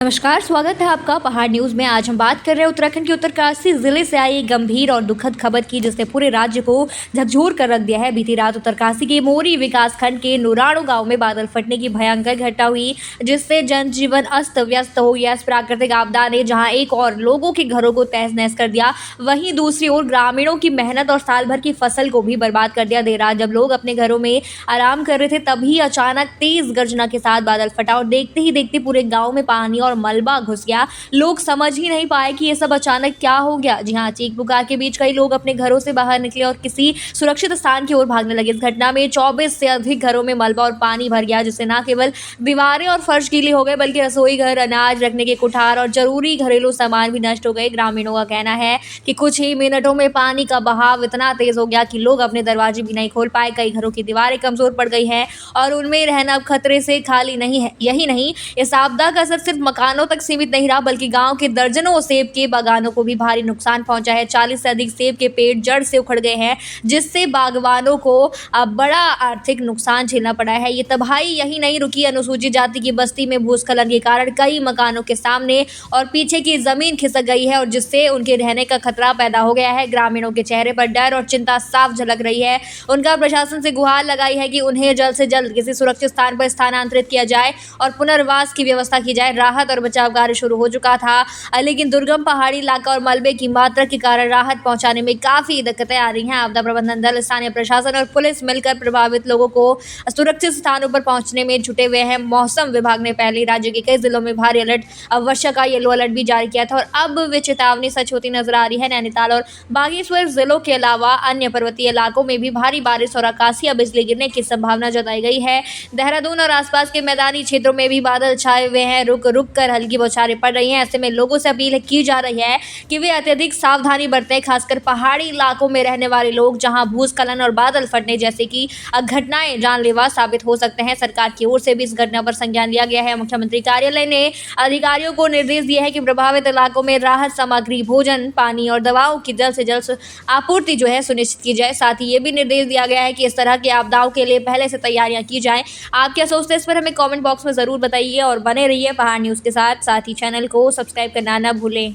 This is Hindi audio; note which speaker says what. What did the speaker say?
Speaker 1: नमस्कार, स्वागत है आपका पहाड़ न्यूज में। आज हम बात कर रहे हैं उत्तराखंड के उत्तरकाशी जिले से आई एक गंभीर और दुखद खबर की, जिसने पूरे राज्य को झकझोर कर रख दिया है। बीती रात उत्तरकाशी के मोरी विकासखंड के नुराणु गांव में बादल फटने की भयंकर घटना हुई, जिससे जनजीवन अस्त व्यस्त हो गया। इस प्राकृतिक आपदा ने जहां एक और लोगों के घरों को तहस नहस कर दिया, वहीं दूसरी ओर ग्रामीणों की मेहनत और साल भर की फसल को भी बर्बाद कर दिया। देर रात जब लोग अपने घरों में आराम कर रहे थे, तभी अचानक तेज गर्जना के साथ बादल फटा और देखते ही देखते पूरे गाँव में पानी और मलबा घुस गया। लोग समझ ही नहीं पाए कि ये सब अचानक क्या हो गया। जी हाँ, चीख पुकार के बीच कई लोग अपने घरों से बाहर निकले और किसी सुरक्षित स्थान की ओर भागने लगे। इस घटना में 24 से अधिक घरों में मलबा और पानी भर गया, जिससे न केवल दीवारें और फर्श गीले हो गए, बल्कि रसोई घर, अनाज रखने के कुठार और जरूरी घरेलू सामान भी नष्ट हो गए। ग्रामीणों का कहना है कि कुछ ही मिनटों में पानी का बहाव इतना तेज हो गया कि लोग अपने दरवाजे भी नहीं खोल पाए। कई घरों की दीवारें कमजोर पड़ गई हैं और उनमें रहना अब खतरे से खाली नहीं है। यही नहीं, इस आपदा का असर सिर्फ मकानों तक सीमित नहीं रहा, बल्कि गांव के दर्जनों सेब के बागानों को भी भारी नुकसान पहुंचा है। 40 से अधिक सेब के पेड़ जड़ से उखड़ गए हैं, जिससे बागवानों को बड़ा आर्थिक नुकसान झेलना पड़ा है। ये तबाही यही नहीं रुकी। अनुसूचित जाति की बस्ती में भूस्खलन के कारण कई मकानों के सामने और पीछे की जमीन खिसक गई है और जिससे उनके रहने का खतरा पैदा हो गया है। ग्रामीणों के चेहरे पर डर और चिंता साफ झलक रही है। उनका प्रशासन से गुहार लगाई है कि उन्हें जल्द से जल्द किसी सुरक्षित स्थान पर स्थानांतरित किया जाए और पुनर्वास की व्यवस्था की जाए। राहत और बचाव कार्य शुरू हो चुका था, लेकिन दुर्गम पहाड़ी इलाका और मलबे की मात्रा के कारण राहत पहुंचाने में काफी दिक्कतें आ रही हैं। आपदा प्रबंधन दल, स्थानीय प्रशासन और पुलिस मिलकर प्रभावित लोगों को सुरक्षित स्थानों पर पहुंचने में जुटे हुए हैं। मौसम विभाग ने पहले राज्य के कई जिलों में भारी अलर्ट, वर्षा का येलो अलर्ट भी जारी किया था और अब वे चेतावनी सच होती नजर आ रही है। नैनीताल और बागेश्वर जिलों के अलावा अन्य पर्वतीय इलाकों में भी भारी बारिश और आकाशीय बिजली गिरने की संभावना जताई गई है। देहरादून और आसपास के मैदानी क्षेत्रों में भी बादल छाए हुए हैं, रुक रुक कर हल्की बौछारें पड़ रही हैं। ऐसे में लोगों से अपील की जा रही है कि वे अत्यधिक सावधानी बरतें, खासकर पहाड़ी इलाकों में रहने वाले लोग, जहां भूस्खलन और बादल फटने जैसे की घटनाएं जानलेवा साबित हो सकते हैं। सरकार की ओर से भी इस घटना पर संज्ञान लिया गया है। मुख्यमंत्री कार्यालय ने अधिकारियों को निर्देश दिए हैं कि प्रभावित इलाकों में राहत सामग्री, भोजन, पानी और दवाओं की जल्द से जल्द आपूर्ति सुनिश्चित की जाए। साथ ही ये भी निर्देश दिया गया है कि इस तरह की आपदाओं के लिए पहले से तैयारियां की जाएं। आप क्या सोचते हैं इस पर हमें कमेंट बॉक्स में जरूर बताइए और बने रहिए पहाड़ न्यूज के साथ ही चैनल को सब्सक्राइब करना ना भूलें।